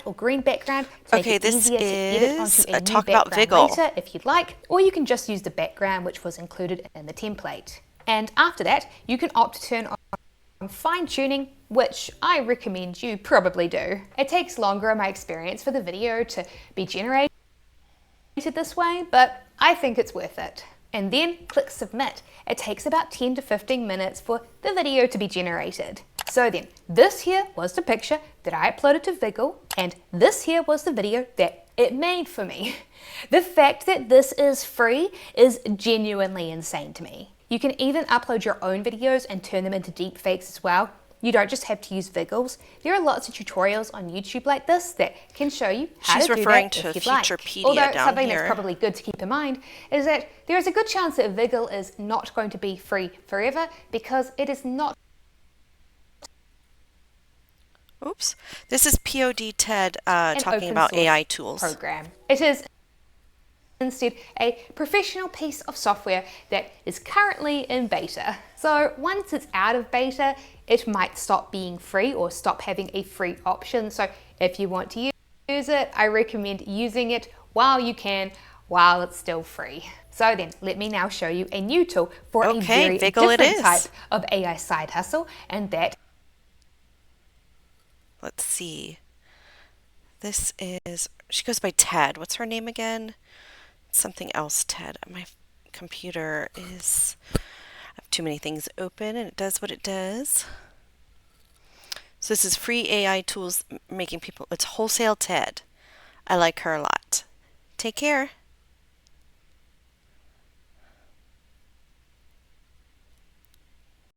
white or green background to make Okay, it this easier to edit onto is a a new talk about background Viggle. later if you'd like, or you can just use the background which was included in the template. And after that, you can opt to turn on fine tuning, which I recommend you probably do. It takes longer in my experience for the video to be generated this way, but I think it's worth it. And then click submit. It takes about 10 to 15 minutes for the video to be generated. So then, this here was the picture that I uploaded to Viggle, and this here was the video that it made for me. The fact that this is free is genuinely insane to me. You can even upload your own videos and turn them into deepfakes as well. You don't just have to use Viggles. There are lots of tutorials on YouTube like this that can show you how She's to do referring that to if you'd like. Futurepedia Although down something here. that's probably good to keep in mind is that there is a good chance that Viggle is not going to be free forever because it is not. Oops. This is POD Ted An talking open about source AI tools. program. It is instead a professional piece of software that is currently in beta. So once it's out of beta, it might stop being free or stop having a free option. So if you want to use it, I recommend using it while you can, while it's still free. So then, let me now show you a new tool for a very Viggle different type of AI side hustle, and that. Let's see. This is, she goes by Ted. What's her name again? Something else, Ted. My computer is, I have too many things open and it does what it does. So this is free AI tools making people, it's Wholesale Ted. I like her a lot. Take care.